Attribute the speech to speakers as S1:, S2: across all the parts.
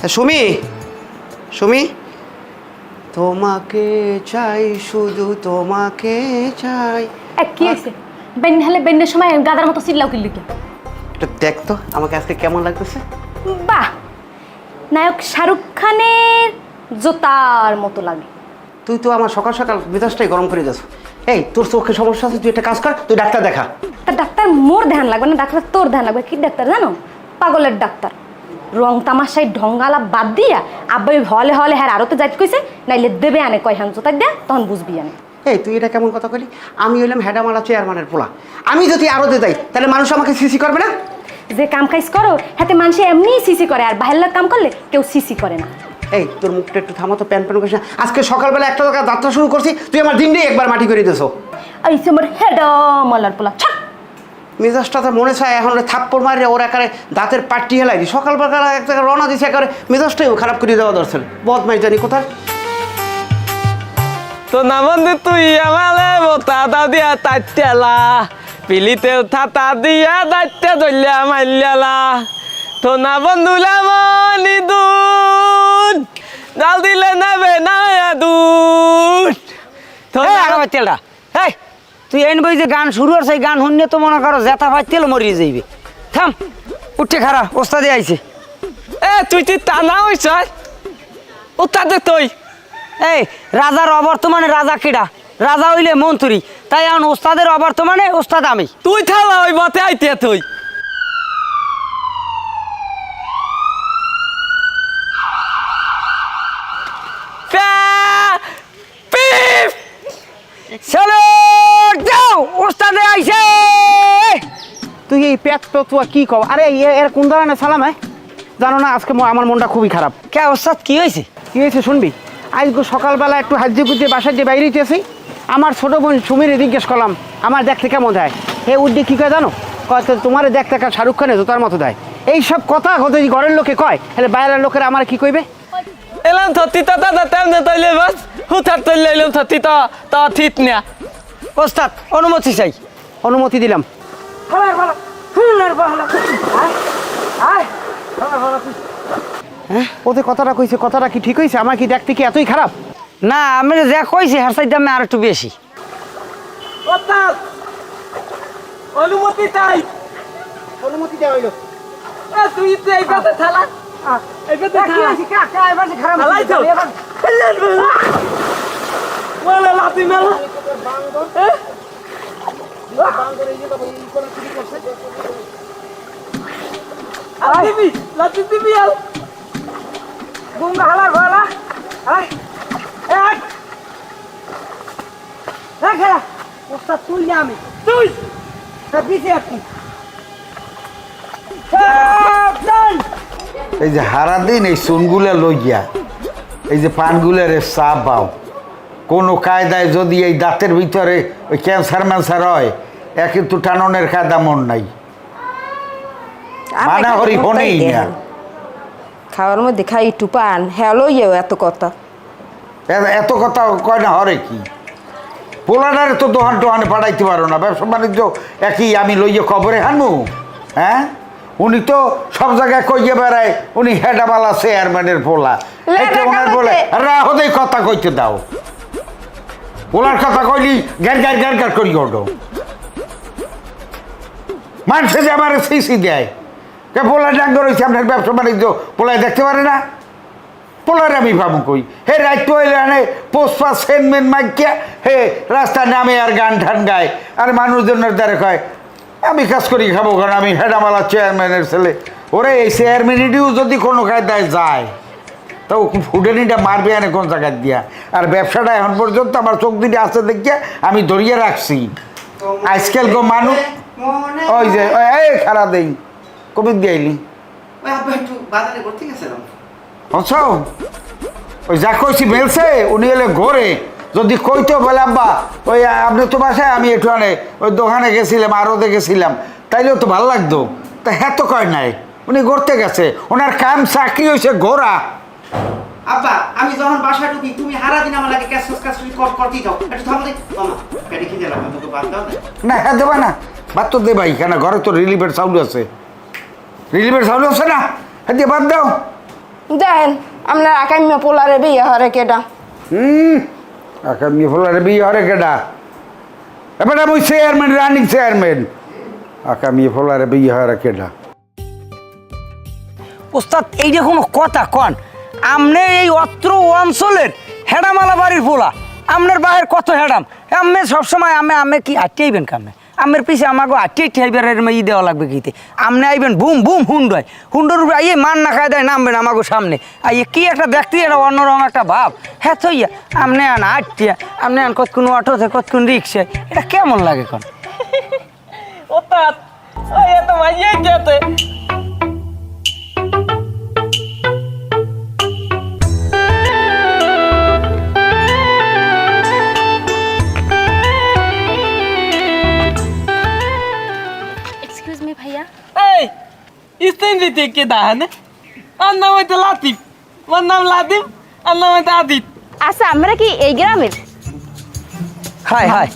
S1: সুমি, সুমি, তোমাকে চাই, শুধু তোমাকে চাই।
S2: কি হয়েছে? বেন্নে হলে বেন্নের সময় গাদার মতো চিল্লাও কিল্লি কে?
S1: একটু দেখ তো আমাকে আজকে কেমন লাগতেছে।
S2: বাহ, নায়ক শাহরুখ খানের জোতার মতো লাগে।
S1: তুই তো আমার সকাল সকাল মেজাজটাই গরম করে যাস। এই তোর চোখে সমস্যা আছে, তুই একটা কাজ কর, তুই ডাক্তার দেখা।
S2: তা ডাক্তার মোর ধ্যান লাগবে না, ডাক্তার তোর ধ্যান লাগবে। কি ডাক্তার জানো? পাগলের ডাক্তার। রং তামাশাই ঢঙ্গালা বাদ দিয়া আব্বাই হলে হলে হ্যাঁ আরো তো যাইতে কইছে, নাইলে দেবে আনে কয় হান জোতার দেয়া, তখন বুঝবি আনে।
S1: এই তুই এটা কেমন কথা কইলি? আমি হইলাম হেডামালা চেয়ারম্যানের পোলা, আমি যদি আরো যাই তাহলে মানুষ আমাকে সিসি করবে না?
S2: যে কাম কাজ করো হাতে মানুষে এমনিই সিসি করে, আর বাহিরের কাম করলে কেউ সিসি করে না।
S1: এই তোর মুখটা একটু থামা তো, প্যান প্যান করিস না। আজকে সকালবেলা একটা জায়গায় যাত্রা শুরু করছি, তুই আমার দিনটাই একবার মাটি করে দিয়েছো।
S2: এই আমার হেডামালার পোলা ছাক।
S1: মেজাজটা তো মনে চায় এখন থাপ্পড় মারি ওর একারে দাঁতের পাট্টি হেলাই দি। সকালবেলা এক জায়গায় রওনা দিছে, একেবারে মেজাজটাই খারাপ করে দেওয়া দরকার। বদমাইশ জানি কোথায়।
S3: তো না বন্ধু তুই আমালে বোতা দিয়া তাইতেলা পিলিতে থাতা দিয়া দাইতে ধরলিয়া মাইলালা। তো না বন্ধু লামনি দুধ জাল দিলে নেবে না দুধ। তো
S4: তেলটা এই তুই এন বই যে গান শুরু আর সেই গান শুনলে তো মনে করো জেতা ভাই তেল মরিয়ে যাইবে। থাম, উঠে খারা ওস্তাদে আইছে।
S3: এ তুই তুই তা না হইছ উত্তাদে তুই।
S4: এই রাজার অবর্তমানে রাজা কিডা? রাজা হইলে মন্ত্রী, তাই এখন ওস্তাদের অবর্তমানে ওস্তাদ আমি।
S3: তুই থালা ওই মতে আইতে তুই।
S4: চলো যাও, ওস্তাদে আইছে।
S1: তুই এই পেট পেতুয়া কি কও? আরে এর কোন ধরনের সালাম? হ্যাঁ জানো না, আজকে আমার মনটা খুবই খারাপ।
S4: কে ওস্তাদ কি হয়েছে?
S1: কি হয়েছে শুনবি? আজকে সকালবেলা একটু হাজিয়ে গুজিয়ে বাসায় যে বাইরে হইতেছি, আমার ছোটো বোন সুমিরে জিজ্ঞেস করলাম আমার দেখতে কেমন দেয়। হে উদ্দি কী কয় জানো? কয় তো তোমার দেখতে একটা শাহরুখ খানের জোতার মতো দেয়। এইসব কথা যদি ঘরের লোকে কয়, তাহলে বাইরের লোকেরা আমার কি কইবে?
S3: এলাম থতি তা দাদা তেমনে তৈলে বাস হুথার তৈলে এলাম থতি তা থিত না।
S4: ওস্তাদ অনুমতি চাই।
S1: অনুমতি দিলাম। ওদের কথাটা কইছে, কথাটা কি ঠিক হয়েছে? আমার কি দেখতে কি এতই খারাপ?
S4: না, আমি যা কইছি হার সাইড দামে আর একটু বেশি।
S3: অনুমতি তাই।
S1: অনুমতি দেওয়া হইল।
S3: তুই তো এই পাশে থালা এই পাশে থালা লাতি মেলা দিবি লাতি দিবি আর
S4: গুঙ্গা হালার গলা ওস্তাদ তুই না আমি
S3: তুই
S4: পিছিয়ে আপনি।
S5: এই যে হারাদিন এই চুনগুলা লইয়া এই যে পানগুলার চা পাও, কোনো কায়দায় যদি এই দাঁতের ভিতরে ওই ক্যান্সার ম্যান্সার হয়, এ কিন্তু টাননের কায়দা মন নাই। মানা হরি হনেই না।
S6: খাওয়ার মধ্যে খাই একটু পান হ্যালো ইয়েও এত কথা
S5: এত কথা কয় না হরে কি? পোলাডারে তো দোহান টোহানে পাঠাইতে পারো না, ব্যবসা বাণিজ্য একই আমি লইয়ে কবরে হানু। হ্যাঁ, উনি তো সব জায়গায় কইয়ে বেড়ায় উনি হেডাবালা চেয়ারম্যানের পোলা। এইটা ওনার বলে রাহদেই কথা কইতে দাও। পোলার কথা কইলি গ্যার গ্যার গ্যার গ্যার করি ওঠো। মানুষে যে আমার সিসি দেয় কে পোলা ডাঙ্গর হয়েছে আপনার ব্যবসা বাণিজ্য পোলায় দেখতে পারে না? পোলার আমি ভাবু কই হে রাইট আনে পোস্পা সেনমেন মাইকিয়া হে রাস্তা নামে আর গান ঠান গায় আর মানুষজনের দ্বারা কয় আমি কাজ করি খাবো, কারণ আমি হেডামালা চেয়ারম্যানের ছেলে। ওরে এই চেয়ারম্যানিটিও যদি কোনো কায়দায় যায় তো ফুডেনিটা মারবে আনে কোন জায়গায় দিয়া। আর ব্যবসাটা এখন পর্যন্ত আমার চোখ দিকে আসতে দেখিয়ে আমি ধরিয়ে রাখছি। আজকাল গো মানুষ ওই যে এই খারা দেই কবি দিয়াইলি ওই যা কইছি মেলছে উনি এলে ঘরে যদি কইতো বলে আব্বা ওই আপনি তো বাসায় আমি একটু ওই দোকানে গেছিলাম আরও দেখেছিলাম, তাইলেও তো ভালো লাগতো। তা হ্যাঁ তো কয় নাই, উনি ঘুরতে গেছে, ওনার কাম চাকরি হয়েছে ঘোরা।
S1: আব্বা আমি যখন বাসায় ঢুকি তুমি হারা দিন আমার লাগে ক্যাশ করতেই দাও। একটু থামো দে মামা, পেটে খিদে লাগবে, তোকে বাদ দাও
S5: না। হ্যাঁ দেবা না, বাদ তো দেবাই কেন, ঘরে তো রিলিফের চাউল আছে, রিলিফের চাউল আছে না, হ্যাঁ দিয়ে বাদ দাও।
S6: দেন আপনার আকাইমা পোলারে বিয়ে হরে কেডা
S5: আকামি ফলারে বিয়ে হরে কেডা এবার আমি চেয়ারম্যান রানিং চেয়ারম্যান আকামি ফলারে বিয়ে হরে কেডা
S4: ওস্তাদ এই যে কোনো কথা কন আমনে এই অত্র অঞ্চলের হেডামালা বাড়ির পোলা আমনের বাহের কত হেডাম আমি সবসময় আমি কি আটকেইবেন কামে আমের পিছে আমাকে আটকে ঠাইবারের ই দেওয়া লাগবে কিতে আমনে আইবেন বুম বুম হুন্ডয় হুন্ডর উপরে আইয়ে মান না খায় দেয় নামবেন আমাকে সামনে আইয়ে কি একটা দেখতে এটা অন্যরকম একটা ভাব হ্যাঁ থইয়া আমনে আন আটটিয়া আমনে আন কতক্ষণ অটোতে কতক্ষণ রিক্সায় এটা কেমন লাগে কন
S3: ওস্তাদ ওই এত মাইয়ে যেতে
S2: এক্সকিউজ মি ভাইয়া
S3: এই ইস্তেন দিতে কে দাহানে আর নাম হইতে লাতিফ ওর নাম লাতিফ আর নাম হইতে আদিত
S2: আচ্ছা আমরা কি এই গ্রামের?
S4: হাই হাই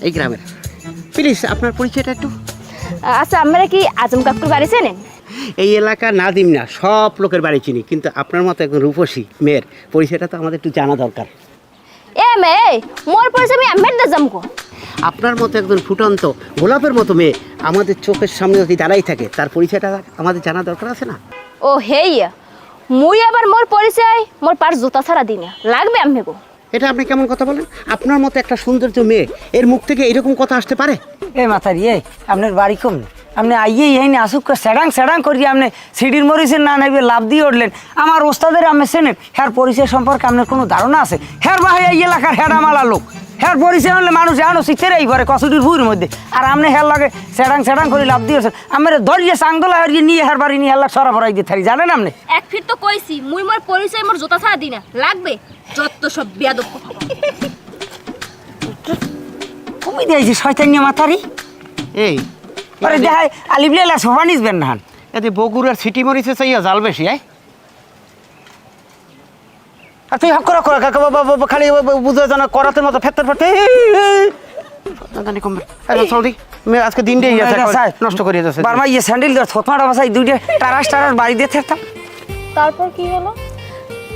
S1: এই গ্রামের প্লিজ আপনার পরিচয়টা একটু।
S2: আচ্ছা আমরা কি আজম কাকুর বাড়ি চেনেন?
S1: এই এলাকা নাদিম না সব লোকের বাড়ি চিনি, কিন্তু আপনার মতো একজন রূপসী মেয়ের পরিচয়টা তো আমাদের একটু জানা দরকার।
S2: এ মেয়ে মোর পরিচয় আমি আমের দা জামকো।
S1: আপনার মতো একজন ফুটন্ত গোলাপের মতো মেয়ে আমাদের চোখের সামনে যদি দাঁড়াই থাকে তার পরিচয়টা আমাদের জানা দরকার আছে না?
S2: ও হেইয়া মুই আবার মোর পরিচয় মোর পার জুতা ছাড়া দিই না লাগবে আমি গো।
S1: এটা আপনি কেমন কথা বলেন? আপনার মতো একটা সৌন্দর্য মেয়ে এর মুখ থেকে এরকম কথা আসতে পারে?
S4: এ মাথারি এ আপনার বাড়ি কম না আপনি আইয়ে এই না আসুক স্যাডাং করিয়ে আপনি সিডির মরিচের না নেবে লাভ দিয়ে উঠলেন আমার ওস্তাদের আমি চেনেন হ্যার পরিচয় সম্পর্কে আপনার কোনো ধারণা আছে? হ্যার ভাই এই এলাকার হেডামালা লোক হ্যার পরিচয় হলে মানুষ এখনো শিখতে এইবারে কসুটির ভুঁড়ির মধ্যে আর আপনি হ্যার লাগে স্যাডাং করে লাভ দিয়ে আমার ধরিয়ে চাংদোলা হারিয়ে নিয়ে হ্যার বাড়ি নিয়ে হেল্লা সরা ফরাই দিয়ে থাকি জানেন আপনি?
S2: এক ফির তো কইছি মুই মোর পরিচয় মোর জুতা ছাড়া দিই না লাগবে যত সব বেয়াদব।
S4: কমই দিয়েছি শয়তানিয়া মাথারি
S1: এই
S4: আরে দেখায় আলিবলেলা সোফা নিসবেন না
S1: এতে বগুড়ার সিটি মরিচে চাইয়া জাল বেশি আর তুই হক করা খালি বুঝে জানা করাতে মতো ফেরতে ফেরতে কমবে চলদি আজকে দিন দিয়ে নষ্ট করিয়ে যাচ্ছে
S4: বারবার ইয়ে স্যান্ডেল ধর থতমাটা বাসাই দুইটা টারাস বাড়ি দিয়ে থাকতাম।
S2: তারপর কি হলো?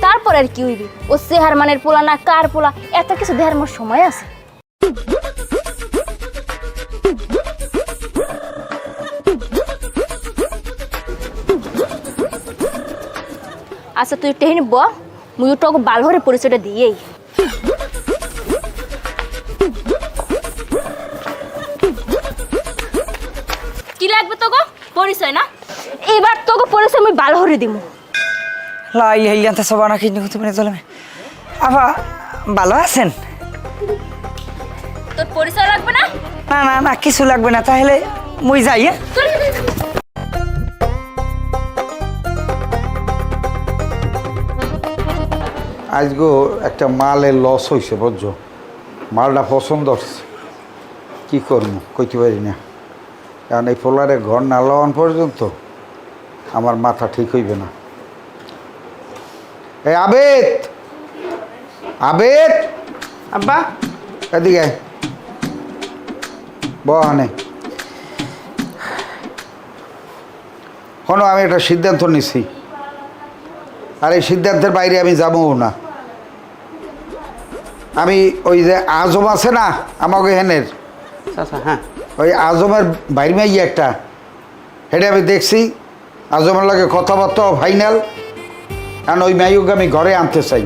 S2: তারপর আর কি হইবে? ও চেহার মানের পোলা না কার পোলা এত কিছু দেখার মোর সময় আছে? আচ্ছা তুই টেহিনি ব মুই তোকে বালহরে পরিচয়টা দিয়েই। কি লাগবে তোকে পরিচয় না? এবার তোকে পরিচয় আমি বালহরে দিমু।
S4: লাই এই জানতে সবা না কিনে তুমি চলে আপা ভালো আছেন?
S2: তোর পরিচয় লাগবে না?
S4: না না না কিছু লাগবে না তাহলে মুই যাই হ্যাঁ?
S5: আজগো একটা মালের লস হয়েছে বুঝছো, মালটা পছন্দ হচ্ছে কী করবো কইতে পারি না, কারণ এই ফোলারে ঘর না লাগান পর্যন্ত আমার মাথা ঠিক হইবে না। এই আবেদ আবেদ
S1: আব্বা
S5: এদিকে বহানে শোনো, আমি একটা সিদ্ধান্ত নিছি আর এই সিদ্ধান্তের বাইরে আমি যাবও না। আমি ওই যে আজম আছে না আমাকে হেনের,
S1: আচ্ছা হ্যাঁ
S5: ওই আজমের বাইর মাইয়া একটা হেঁটে আমি দেখছি আজমের লাগে কথাবার্তা ফাইনাল, কারণ ওই মাইকে আমি ঘরে আনতে চাই,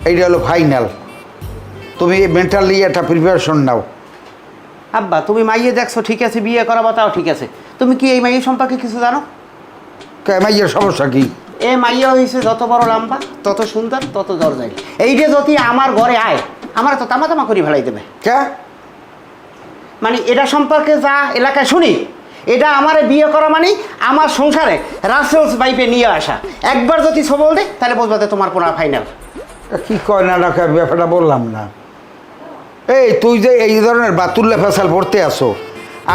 S5: এইটা হলো ফাইনাল। তুমি মেন্টালি একটা প্রিপারেশন নাও।
S1: আব্বা তুমি মাইয়ে দেখছো ঠিক আছে, বিয়ে করাবো তাও ঠিক আছে, তুমি কি এই মাইয়ের সম্পর্কে কিছু জানো?
S5: মাইয়ের সমস্যা কি?
S1: এ মাইয়া হয়েছে যত বড় লম্বা তত সুন্দর তত দরজাই, এই যে যদি আমার ঘরে আয় আমার তো তামা করে ফেলাই দেবে।
S5: কে
S1: মানে এটা সম্পর্কে যা এলাকায় শুনি, এটা আমারে বিয়ে করা মানে আমার সংসারে রাসেলস বাইপে নিয়ে আসা, একবার যদি সবল দে তাহলে বুঝবে তোমার কোনো ফাইনাল।
S5: কি কয় না রাখা ব্যাপারটা বললাম না। এই তুই যে এই ধরনের বাতুল্লা ফেসাল পড়তে আসো,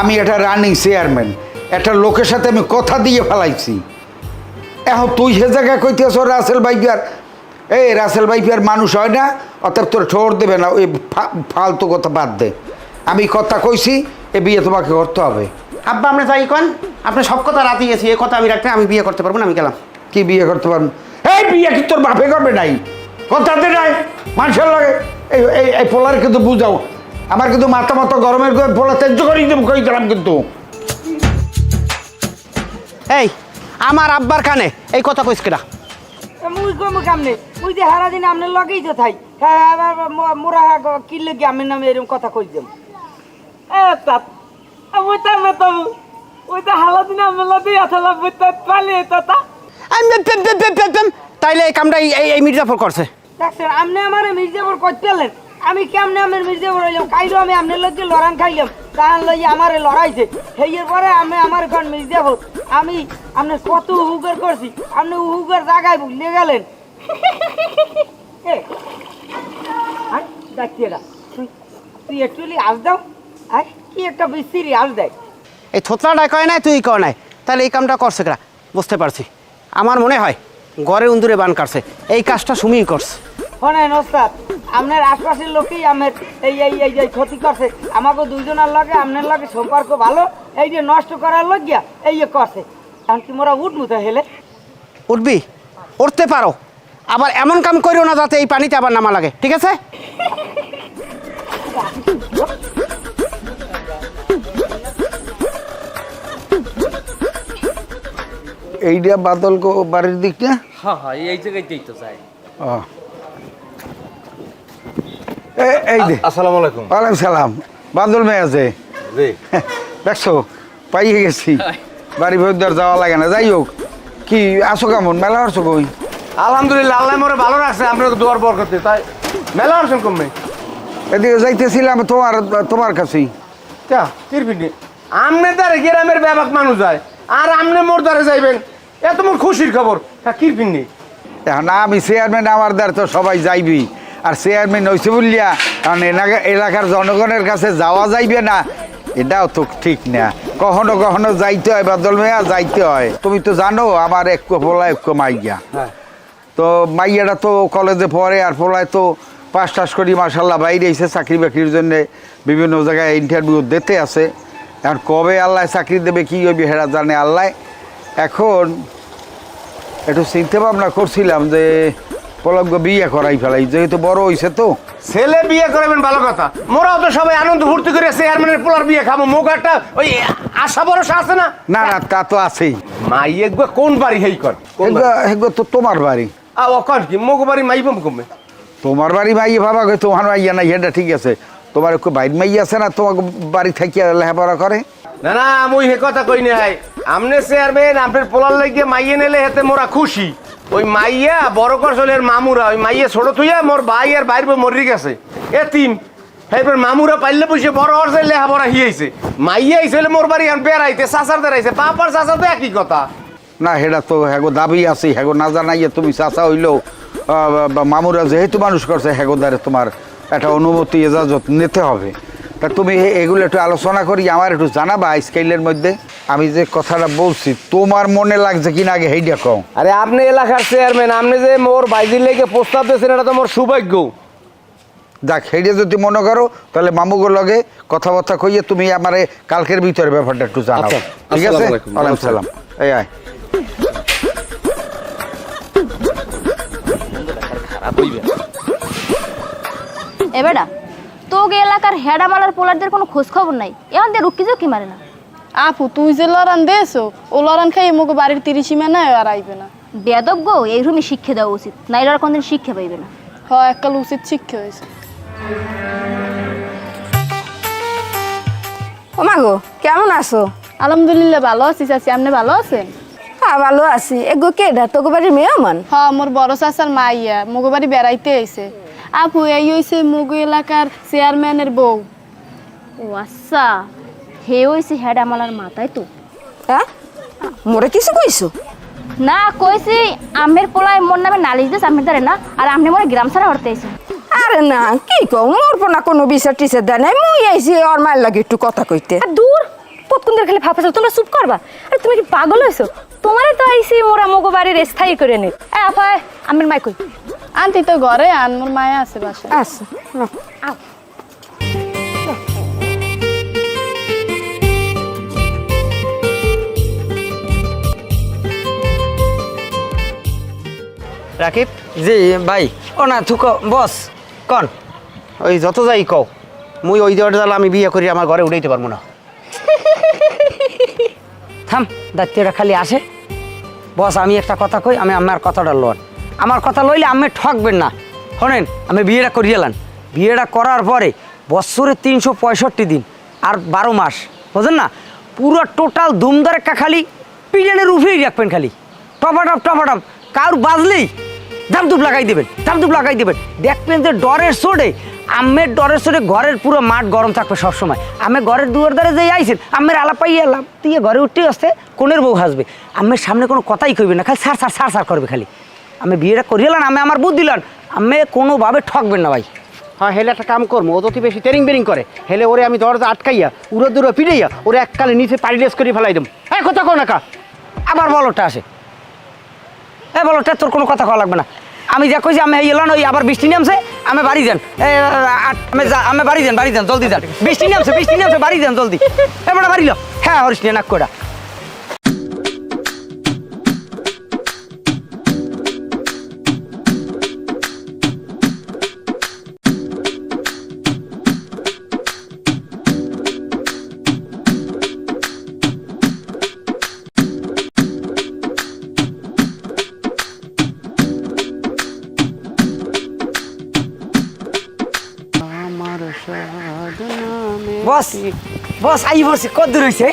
S5: আমি একটা রানিং চেয়ারম্যান, একটা লোকের সাথে আমি কথা দিয়ে ফেলাইছি, এখন তুই সে জায়গায় কইতে আসো রাসেল বাইপিয়ার। এই রাসেল বাইপিয়ার মানুষ হয় না, অতএব তোর ঠোর দেবে না, ওই ফালতু কথা বাদ দে। আমি কথা কইছি এ বিয়ে তোমাকে করতে হবে।
S1: আব্বা আমরা যাই কন, আপনি সব কথা রাতে গেছি, এ কথা আমি রাখতে আমি বিয়ে করতে পারবো না, আমি গেলাম।
S5: কি বিয়ে করতে পারবো? এই বিয়ে কি তোর বাপে করবে নাই? কথাতে নাই মানুষের লাগে। এই এই এই পোলার কিন্তু বুঝাও, আমার কিন্তু মাথা মতো গরমের পোলা তেজ করে কই দিলাম কিন্তু।
S1: এই আমার আব্বার কানে এই কথা কইস কেনা?
S4: মুই কমু কামনে মুই যে হারা দিন আপনার লগেই তো থাই। মোরা কিনলে কি আমার নামে এরকম কথা কই দেব?
S1: তাইলে এই কামটা এই মির্জাফর করছে।
S4: দেখছেন আপনি আমার মির্জাপুর করতে পেলেন, আমি কেমনে আমার মির্জাপুর হইলাম? কাইরো আমি আপনার লোক লড়ান খাইলাম, তাহান লইয়া আমার লড়াইছে। সেইয়ের পরে আমি আমার এখন মির্জাপুর, আমি আপনার কত উহুগর করছি, আপনি উহুগর জায়গায় ভুলে গেলেন। তুই একচুয়ালি আস দাও, কি একটা বিশ্রী আস দেয়।
S1: এই থোতলাটাই কয় নাই, তুই কয় নাই, তাহলে এই কামটা করছে কেনা? বুঝতে পারছি। আমার মনে হয় ঘরে উন্দুরে বান কাটছে, এই কাজটা সুমিই করছে।
S4: শোনেন ওস্তাদ, আপনার আশপাশের লোকেই আমার এই এই এই যে ক্ষতি করছে। আমাকে দুইজনের লগে আপনার লগে সম্পর্ক ভালো, এই যে নষ্ট করার লগিয়া এই যে করছে। কারণ কি মোরা উঠমু তো হেলে?
S1: উঠবি, উঠতে পারো, আবার এমন কাম করিও না যাতে এই পানিতে আবার নামা লাগে, ঠিক আছে?
S5: এইটা বাদল বাড়ির দিকটা।
S3: হ্যাঁ হ্যাঁ এই জায়গাতেই তো যাই।
S5: ও এই দে।
S3: আসসালামু আলাইকুম।
S5: ওয়ালাইকুম সালাম। বাদল মেয়ে আছে
S3: জি।
S5: দেখছো, পাইয়ে গেছি। বাড়ি ভেতর যাওয়া লাগে না। যাই হোক, কি আসো কেমন? মেলা আসছো কই?
S3: আলহামদুলিল্লাহ, আল্লাহ মোরে ভালো রাখছে, আপনাকে দোয়ার বরকতে। তাই মেলা আসেন কমবে।
S5: এদিকে যাইতেছিলাম তোমার কাছেই।
S3: তা কিরবিনি আমনে দ্বারে গ্রামের ব্যাপক মানুষ যায়, আর আমনে মোর দ্বারে যাইবেন, এত মোর খুশির খবর। হ্যাঁ কিরবিনি
S5: এখন আমি চেয়ারম্যান, আমার দ্বার তো সবাই যাইবি। আর চেয়ারম্যান হয়েছে বললিয়া কারণ এলাকার জনগণের কাছে যাওয়া যাইবে না, এটাও তো ঠিক না। কখনো কখনো যাইতে হয় বাদল মেয়া, যাইতে হয়। তুমি তো জানো আমার এক পোলা এক মাইয়া। তো মাইয়াটা তো কলেজে পড়ে, আর পোলায় তো পাস টাস করি মার্শাল্লাহ বাইরে এসে চাকরি বাকরির জন্যে বিভিন্ন জায়গায় ইন্টারভিউ দিতে আছে। আর কবে আল্লাহ চাকরি দেবে কী হইবে হেরা জানে আল্লাহ। এখন একটু চিন্তা ভাবনা করছিলাম যে পলক বিয়ে করাই ফেলাই, যেহেতু বড় হয়েছে তো।
S3: ছেলে বিয়ে করবেন ভালো কথা, মোরাও তো সবাই আনন্দ ফুর্তি করে চেয়ারম্যানের পোলার বিয়ে খাবো। মুখ একটা ওই আশা ভরসা আছে না?
S5: না না, তা তো আছেই।
S3: মাই একবার কোন বাড়ি হেই কর?
S5: এগুলো তো তোমার বাড়ি।
S3: ও কর কি মুখ বাড়ি মাইবম কমবে?
S5: তোমার বাড়ি মাইয়ে ভাবা কই, তোমার মাইয়া নাই এটা ঠিক আছে। তোমার একটু বাইর মাইয়া আছে না, তোমাকে বাড়ি থাকিয়া লেখাপড়া করে?
S3: না না, আমি হে কথা কই নাই। আমনে চেয়ারম্যান আপনার পোলার লাগিয়ে মাইয়ে নিলে হেতে মোরা খুশি। ওই মাইয়া বড় করছলের মামুরা, ওই মাইয়া ছোট থুইয়া মোর ভাই আর বাইর মরি গেছে এতিম। এরপর মামুরা পাইলে বসে বড় হরছে, লেখাপড়া হিয়েছে। মাইয়া আইসলে মোর বাড়ি এখন বেড়াইতে, চাচার দেড়াইছে, পাপার চাচা তো একই কথা।
S5: না সেটা তো হ্যাগো দাবি আছে, হ্যাগো না জানাইয়া তুমি চাচা হইলেও মামুরা যেহেতু মানুষ করছে, হ্যাগো দ্বারে তোমার একটা অনুমতি এজাজত নিতে হবে। তা তুমি এগুলো একটু আলোচনা করি আমার একটু জানাবা স্কেলের মধ্যে। আমি যে কথাটা বলছি তোমার মনে লাগছে কিনা আগে হেইটা কও।
S3: আরে আপনি এলাকার চেয়ারম্যান, আপনি যে মোর বাইজির লেগে প্রস্তাব দিয়েছেন, এটা তো মোর সৌভাগ্য।
S5: যাক, হেইটা যদি মনে করো তাহলে মামুগোর লগে কথাবার্তা কইয়ে তুমি আমারে কালকের ভিতরে ব্যাপারটা একটু জানাও,
S3: আচ্ছা,
S5: ঠিক আছে?
S3: আসসালামু আলাইকুম।
S5: ওয়ালাইকুম সালাম। এই আয়।
S2: এবারে তোকে এলাকার হেডামালার পোলারদের কোনো খোঁজ খবর নাই, এখন দিয়ে রুকি কি মারে না।
S7: আপু তুই যে লড়ান দেছো, ও লড়ান খাই মুখে বাড়ির 30 সীমানা আর আইবে না।
S2: বেদব গো, এই রুমে শিক্ষা দেওয়া উচিত, নাইলে আর কোনদিন শিক্ষা পাইবে না।
S7: হয় এককাল উচিত শিক্ষা হয়েছে।
S6: ও মা গো, কেমন আছো?
S7: আলহামদুলিল্লাহ ভালো আছি চাচি, আপনি ভালো আছেন?
S6: হ্যাঁ ভালো আছি। এগো কে দা তোকে বাড়ির মেহমান?
S7: হ্যাঁ, মোর বড় চাচার মাইয়া মুগো বাড়ি বেড়াইতে আইছে। আপু এই হইছে মুগো এলাকার চেয়ারম্যানের বউ।
S2: ও আচ্ছা, হে হইছে হেডামালার মাথায় তো।
S6: হ্যাঁ মোরে কিছু কইছো?
S2: না কইছি আমের পোলায় মোর নামে নালিশ দিস আমের দ্বারে না, আর আপনি মোরে গ্রাম ছাড়া হরতে আইছেন।
S6: আরে না, কি কও, মোর না কোনো বিচার টিচার দেয় নাই। মুই আইছি ওর মায়ের লাগে একটু কথা কইতে।
S2: আর দূর পতকুন্দের খালি ফাফাছো, তোমরা চুপ করবা। আরে তুমি কি পাগল হইছো? তোমারে তো আইছি মোরা মগো বাড়ির স্থায়ী করে নে। আপায় আমের মাই কই?
S7: আন্টি তো ঘরে, আন মোর মায়া আছে বাসায়।
S6: আচ্ছা
S2: আও।
S1: রাকিব
S4: জি ভাই ও না থুকো বস কন
S1: ওই যত যাই কও মুই ওই দরজাল আমি বিয়ে করি আমার ঘরে উঠাইতে পারবো না।
S4: থাম দায়িত্বটা খালি আসে বস আমি একটা কথা কই আমি আমার কথাটা লোন আমার কথা লইলে আমি ঠকবেন না শোনেন আমি বিয়েটা করিয়ে এলাম বিয়েটা করার পরে বছরে 365 দিন আর 12 মাস বুঝলেন না পুরো টোটাল ধুমধার একটা খালি পিড়ানের উঠেই রাখবেন খালি টপাটপ কারুর বাজলেই ধাপধুপ লাগাই দেবেন দেখবেন যে ডরের চোটে আমের ডরের চোটে ঘরের পুরো মাঠ গরম থাকবে সবসময় আমি ঘরের দুয়ার দ্বারে যেই আইছেন আমের আলাপ পাইয়ে এলাম দিয়ে ঘরে উঠতে আসতে কোনের বউ হাসবে আমের সামনে কোনো কথাই কইবে না খালি সার করবে খালি আমি বিয়েটা করিয়েলাম আমি আমার বুদ্ধি দিলাম আমি কোনোভাবে ঠকবেন না ভাই
S1: হ্যাঁ হেলে একটা কাম করবো ও তো অতি বেশি তেরিং বেরিং করে হেলে ওরে আমি দরজা আটকাইয়া উড়ো দূরে পিড়াইয়া ওরে এককালে নিচে পাড়ি করে ফেলাই দেব হ্যাঁ কথা কো না কা
S4: আবার বলটা আসে বলটা তোর কোনো কথা কওয়া লাগবে না আমি যা কইছি আমি এলাম ওই আবার বৃষ্টি নামছে আমি বাড়ি যান আমি বাড়ি যান জলদি যান বৃষ্টি নামছে বাড়ি যান জলদি এবার বাড়ি লো হ্যাঁ হরিস নিয়ে নাক কোটা বস আই বসে কত দূর হয়েছে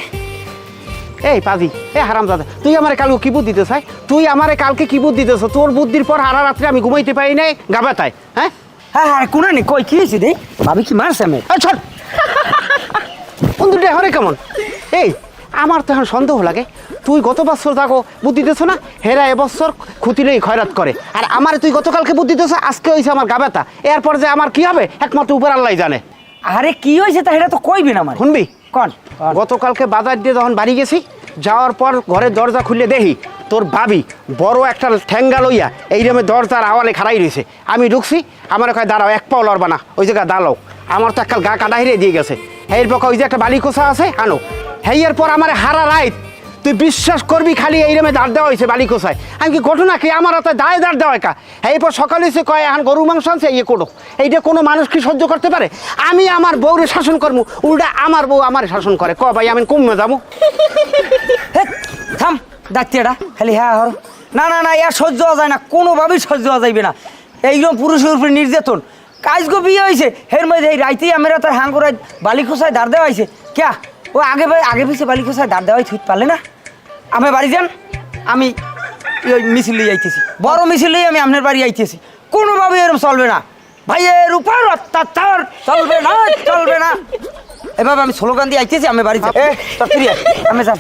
S1: এই পাজি হারাম দাদা তুই আমারে কালকে কি বুদ্ধি দিতেছ তুই আমারে কালকে কি বুদ্ধি দিতেছ তোর বুদ্ধির পর সারা রাত্রে আমি ঘুমাইতে পারি নাই গাবাতায় হ্যাঁ
S4: হ্যাঁ কোন নি কই কি হয়েছে রে ভাবি কি মারছে আমি
S1: ছট বন্ধুটা হরে কেমন এই আমার তো এখন সন্দেহ লাগে তুই গত বছর যাগো বুদ্ধি দিতেছ না হেরা এবছর খুঁতিলেই খয়রাত করে আর আমার তুই গতকালকে বুদ্ধি দিতেছ আজকে হয়েছে আমার গাবাতা এরপর যে আমার কি হবে একমাত্র উপর আল্লাহ জানে
S4: আরে কি হয়েছে তা এটা তো কইবি না আমার
S1: শুনবি
S4: কন
S1: গতকালকে বাজার দিয়ে যখন বাড়ি গেছি যাওয়ার পর ঘরের দরজা খুলে দেখি তোর ভাবি বড় একটা ঠ্যাঙ্গা লইয়া এইরকমের দরজার আওয়ালে খাড়াই রয়েছে আমি ঢুকছি আমার কয় দাঁড়াও এক পাও লড়বা না ওই জায়গায় দাঁড়াও আমার তো একটা গা কাটা হিরে দিয়ে গেছে এর পক্ষে ওই যে একটা বালিকোষা আছে আনো হেয়ের পর আমার হারা রাইত তুই বিশ্বাস করবি খালি এইরকমের দাঁড় দেওয়া হয়েছে বালিকোষায় আমি কি ঘটনা কি আমার হাতে দায় দাঁড় দেওয়া কা এরপর সকালে এসে কয় এখন গরু মাংস আনছে ইয়ে করো এইটা কোনো মানুষ কি সহ্য করতে পারে আমি আমার বউরে শাসন করবো উল্টা আমার বউ আমার শাসন করে ক ভাই আমি কমে যাবো
S4: থাম ডাক্তারটা খালি হ্যাঁ হর না না না ইয়ার সহ্য হওয়া যায় না কোনোভাবেই সহ্য হওয়া যাইবে না এইরকম পুরুষের উপরে নির্যাতন কাজগো বিয়ে হয়েছে এর মধ্যে এই রাইতেই আমরা তার হাঙ্গুরায় বালিখোসায় দাঁড় দেওয়া হয়েছে ক্যা ও আগে পিছিয়ে বালিখোসায় দাঁড় দেওয়াই থুইতে পারলে না আমি বাড়ি যান আমি ওই মিছিল লিয়ে আইতেছি বড় মিছিল লিয়ে আমি আপনার বাড়ি আইতেছি কোনোভাবে এরকম চলবে না ভাইয়ের উপর অত্যাচার চলবে না এভাবে আমি স্লোগান দিয়ে আইতেছি আমি বাড়ি যাই আমি যান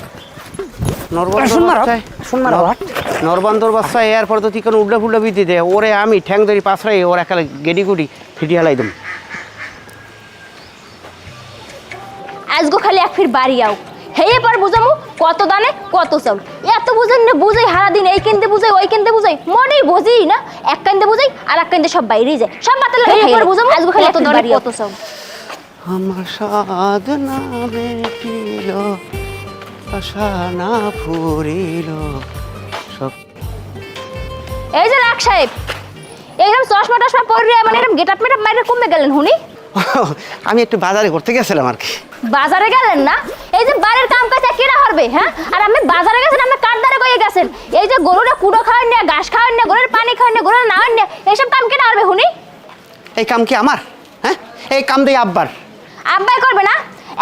S1: নরবন্দর বাচ্চা এরপর তো তুই কোনো উল্টা ফুল্টা বিদ্যে দে ওরে আমি ঠ্যাং ধরি পাশরাই ওর একালে গেডি গুডি ফিটি হালাই দেব
S2: আজগো খালি এক ফির বাড়ি আও হেয়ে পর বুঝামু কত দানে কত চাউল এত বুঝেন না বুঝাই হারা দিন এই কেন্দ্রে বুঝাই ওই কেন্দ্রে বুঝাই মনেই বুঝি না এক কেন্দ্রে বুঝাই আর এক কেন্দ্রে সব বাইরেই যায় সব বাতাল লাগে হেয়ে পর বুঝামু আজগো খালি কত দানে কত চাউল
S1: আমার সাধনা মেটিল আশা না ফুরিল সব
S2: এই যে রাখ সাহেব এইরকম চশমা টশমা পরে মানে এরকম গেটআপ মেটআপ মাইরে কমে গেলেন হুনি
S1: আমি একটু বাজারে করতে গেছিলাম আর কি
S2: বাজারে গেলেন না এই যে বাড়ির কাম কাজ কেনা হবে হ্যাঁ আর আমি বাজারে গেছেন আমি কাটদারে কইয়ে গেছেন এই যে গরুরে কুড়ো খাওয়ান না ঘাস খাওয়ান না গরুর পানি খাওয়ান না গরুর নাওয়ান না এইসব কাম কেনা হবে হুনি
S1: এই কাম কি আমার হ্যাঁ এই কাম দেই আব্বার
S2: আব্বাই করবে না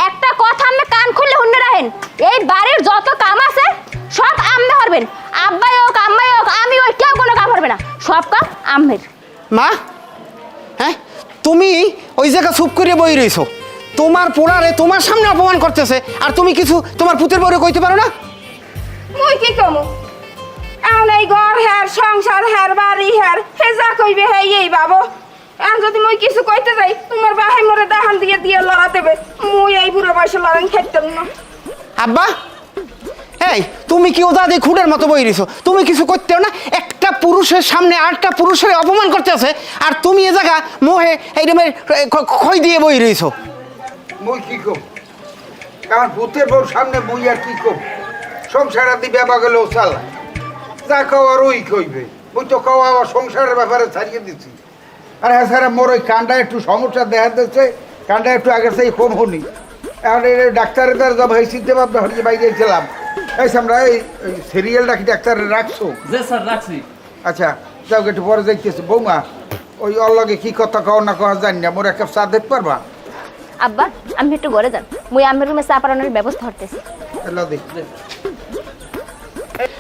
S2: একটা কথা আমি কান খুললে হুন্নে রাখেন এই বাড়ির যত কাম আছে সব আম্মে করবেন আব্বাই হোক আম্মাই হোক আমি ওই কেউ কোনো কাম করবে না সব কাম আম্মের
S1: মা হ্যাঁ তুমি ওই জায়গা চুপ করে বই রইছো তোমার পোড়ারে তোমার সামনে অপমান করতেছে আর তুমি কিছু তোমার পুতের বউরে কইতে পারো না
S6: মুই কি কমু এখন এই ঘর হের সংসার হের বাড়ি হের হে যা কইবে হে এই বাবু এখন যদি মুই কিছু কইতে যাই তোমার বাহাই মোরে দাহান দিয়ে লড়া দেবে মুই এই বুড়ো বয়সে লড়াই খাইতাম না
S1: আব্বা এই তুমি কি ওদা দিয়ে খুঁড়ের মতো বই রইছো তুমি কিছু করতেও না একটা পুরুষের সামনে আরেকটা পুরুষের অপমান করতেছে আর তুমি এ জায়গা মোহে এইরকমের খই দিয়ে বই রইছো
S5: মুই কি কম আমার ভূতের বউর সামনে মুই আর কি কম সংসার আদি ব্যাপা গেলেও চালা যা খাওয়ার ওই কইবে ওই তো কাউ আমার সংসারের ব্যাপারে ছাড়িয়ে দিচ্ছি। আর হ্যাঁ স্যার, মোর ওই কানটা একটু সমস্যা দেখা দিচ্ছে, কানটা একটু আগের থেকে কম হনি। এখন এই ডাক্তারের দ্বারা যা ভাই চিনতে ভাবনা হচ্ছে বাইরে ছিলাম। এই আমরা এই সিরিয়ালটা কি ডাক্তারের রাখছো?
S3: জি স্যার রাখছি।
S5: আচ্ছা যাও একটু পরে যাইতেছি। বৌমা ওই ওর লগে কি কথা কও না কওয়া জানি না, মোর এক কাপ চা দিতে পারবা?
S2: আব্বা আমি একটু ঘরে যান, মুই আমার রুমে চা পাঠানোর ব্যবস্থা করতেছি।
S5: এলো দেখ।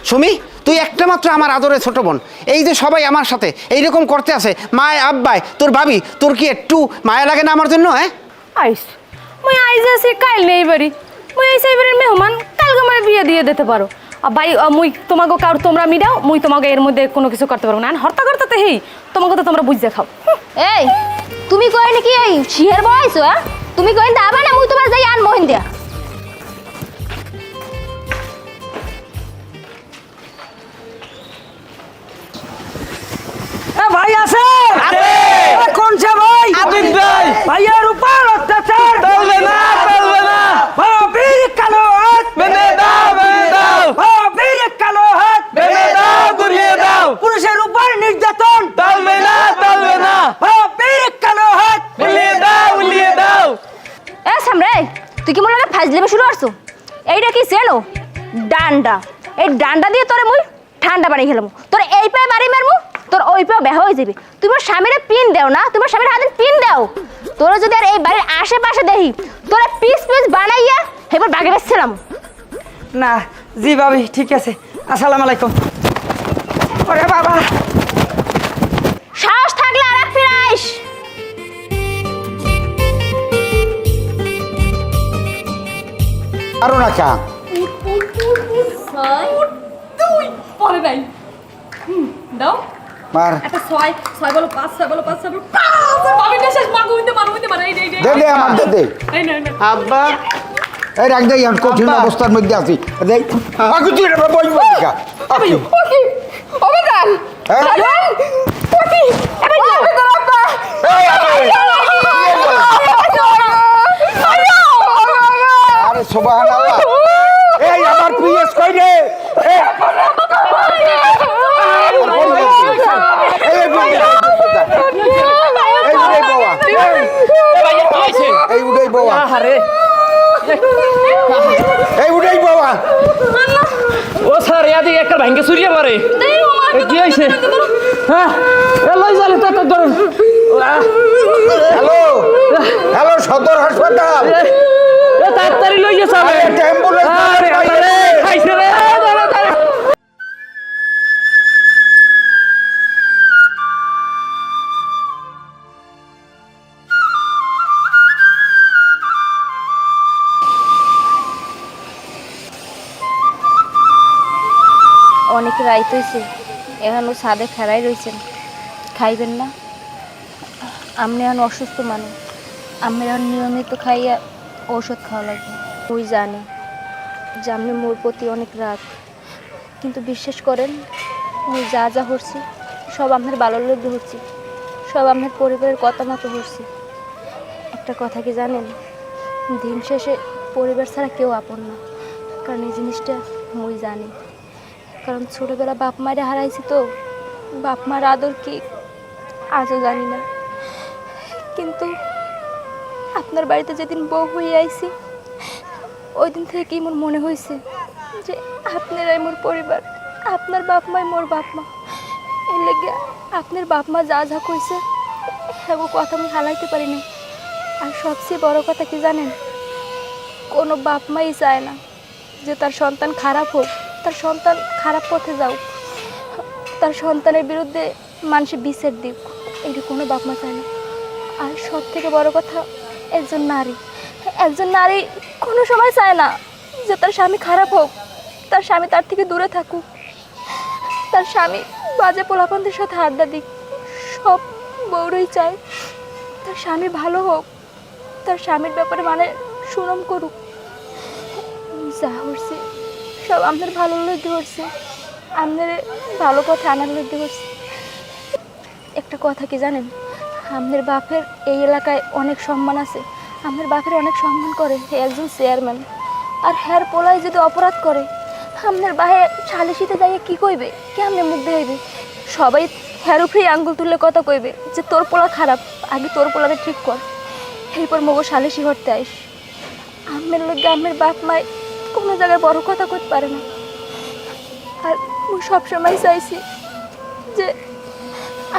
S1: সুমি, তুই একটা মাত্র আমার আদরের ছোট বোন, এই যে সবাই আমার সাথে এইরকম করতে আছে, মায় আব্বাই তোর ভাবি, তোর কি একটু মায়া লাগে না আমার জন্য? হ্যাঁ
S2: আইস মুই আইজ আছি কাল নেই বাড়ি, মুই আইসা এবারের মেহমান, কালকে আমার বিয়ে দিয়ে দিতে পারো। আর ভাই মুই তোমাকে কার তোমরা মিডাও, মুই তোমাকে এর মধ্যে কোনো কিছু করতে পারবো না। হর্তা করতে তো হেই তোমাকে তো তোমরা বুঝতে খাও।
S8: এই তুমি কই নাকি এই শিয়ার বয়সো? হ্যাঁ তুমি কই দাবা না মুই তোমার যাই আন মোহিন দিয়া।
S4: ভাই আছে কোন সে ভাই?
S3: আদিত ভাই
S4: ভাইয়ের উপর অত্যাচার
S3: চলবে না, চলবে না।
S4: বাবির কালো হাত
S3: বেঁধে দাও, বেঁধে দাও,
S4: বাবির কালো হাত
S3: বেঁধে দাও, ঘুরিয়ে দাও।
S4: পুরুষের উপর নির্যাতন
S3: চলবে না, চলবে না।
S4: বাবির কালো হাত
S3: উলিয়ে দাও, উলিয়ে দাও।
S8: এ সামরে তুই কি মনে লাগে ফাজলেমে শুরু করছো? এইটা কি চেনো? ডান্ডা। এই ডান্ডা দিয়ে তোরে মুই ঠান্ডা পানি খেলাম, তোর এই পায়ে বাড়ি মারবো, তোর ওই পায়ে বেহ হয়ে যাবে। তুমি স্বামীরে পিন দাও না, তোমার স্বামীর হাতে পিন দাও। তোরা যদি আর এই বাড়ির আশেপাশে দেখি তোরা পিস পিস বানাইয়া এবার বাগে বেসছিলাম।
S4: না জি ভাবি ঠিক আছে, আসসালামু আলাইকুম। ওরে বাবা,
S8: সাহস থাকলে আর এক ফিরাইস।
S5: আরো না চা।
S2: পরে নাই দাও
S5: মার
S2: একটা 6 বলো 5, 6 বলো 5, 6 বলো 5। ভাবি না শেষ মাগো হইতে মার এই
S5: দে দে আমার দে দে।
S2: এই না না
S1: আব্বা,
S5: এই রাখ দেই, আমি কঠিন
S1: আব্বা।
S5: অবস্থার মধ্যে আছি। দেই আগু তুই এটা বই বই কা।
S6: ওকি অবদান
S5: হ্যাঁ?
S6: ওকি এবার অবদান আব্বা।
S5: এই আরে সুবহানাল্লাহ। এই আমার প্রিয়েস কই রে? এই এই উড়াই বাবা,
S3: আরে
S5: এই উড়াই বাবা।
S3: ও স্যার ইয়াদি একটা ভাঙ্গে চুরিয়ে মারে। কি হইছে? হ্যাঁ এ লই যালে তো তো ধরুন।
S5: হ্যালো হ্যালো, সদর হাসপাতাল।
S3: এ তাড়াতাড়ি লই গেছে
S5: আরে একটা অ্যাম্বুলেন্স
S3: আরে আরে খাইছে রে।
S8: অনেক রাইত হয়েছে, এখনো ছাদে খেলাই রয়েছেন, খাইবেন না? আপনি এখন অসুস্থ মানুষ, আমি এখন নিয়মিত খাইয়া ঔষধ খাওয়া লাগবে। ওই জানি যে আপনি মোর প্রতি অনেক রাগ, কিন্তু বিশ্বাস করেন আমি যা যা হচ্ছি সব আপনার ভালো লেগে হচ্ছি, সব আপনার পরিবারের কথা মতো হচ্ছি। একটা কথা কি জানেন, দিন শেষে পরিবার ছাড়া কেউ আপন না, কারণ এই জিনিসটা মই জানি। কারণ ছোটোবেলা বাপ মায়ের হারাইছি, তো বাপ মার আদর কি আজও জানি না। কিন্তু আপনার বাড়িতে যেদিন বউ হয়ে আইছি, ওই দিন থেকে মোর মনে হয়েছে যে আপনারাই মোর পরিবার, আপনার বাপ মাই মোর বাপ মা। এর লেগে আপনার বাপ মা যা যা কইছে হ্যাঁ কথা আমি হালাইতে পারি না। আর সবচেয়ে বড় কথা কি জানেন, কোনো বাপ মাই চায় না যে তার সন্তান খারাপ হোক, তার সন্তান খারাপ পথে যাও, তার সন্তানের বিরুদ্ধে মানুষে বিচার দিক, এটা কোনো বাপ মা চায় না। আর সব থেকে বড় কথা, একজন নারী কোনো সময় চায় না যে তার স্বামী খারাপ হোক, তার স্বামী তার থেকে দূরে থাকুক, তার স্বামী বাজে পোলাপানদের সাথে আড্ডা দিক। সব বউরই চায় তার স্বামী ভালো হোক, তার স্বামীর ব্যাপারে মানে সুনাম করুক। যা হচ্ছে সব আপনার ভালো লেগে হচ্ছে, আপনার ভালো কথা আনার লেগে হচ্ছে। একটা কথা কি জানেন, আপনার বাপের এই এলাকায় অনেক সম্মান আছে, আপনার বাপের অনেক সম্মান করে, হে একজন চেয়ারম্যান। আর হ্যার পোলায় যদি অপরাধ করে, আপনার বাহে সালিশিতে যাইয়ে কি কইবে, কেমনে মুখ দেখাইবে? সবাই হের উপরেই আঙ্গুল তুললে কথা কইবে যে তোর পোলা খারাপ, আগে তোর পোলারে ঠিক কর, এরপর মগো সালিশি হরতে আইস। আমের লোক আমের বাপ মায় কোনো জায়গায় বড় কথা কইতে পারে না। আর মুই সবসময় চাইছি যে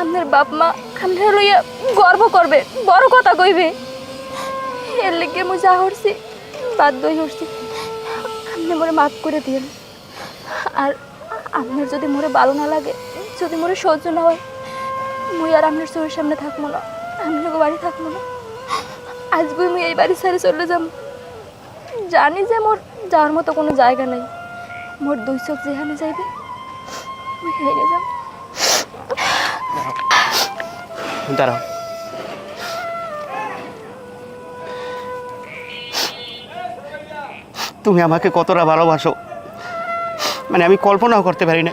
S8: আপনার বাপ মা আপনার লইয়া গর্ব করবে, বড় কথা কইবে। এর লেগে মুই যা হরছি বাধ্য হয়ে হরছি। আপনি মোরে মাফ করে দিন। আর আপনার যদি মোরে ভালো না লাগে, যদি মোরে সহ্য না হয়, মুই আর আপনার চোখের সামনে থাকবো না, আপনার বাড়ি থাকবো না। আজকে মুই এই বাড়ি ছেড়ে চলে যাব। জানি যে মোর যাওয়ার মতো কোনো জায়গা নেই। মোর দুই চোখ যেখানে যাইবে মুই হেরে যাব।
S1: দাঁড়াও, তুমি আমাকে কতটা ভালোবাসো মানে আমি কল্পনাও করতে পারি না।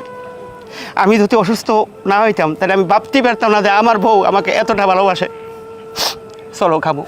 S1: আমি যদি অসুস্থ না হইতাম তাহলে আমি ভাবতেই পারতাম না যে আমার বউ আমাকে এতটা ভালোবাসে। চলো খাবো।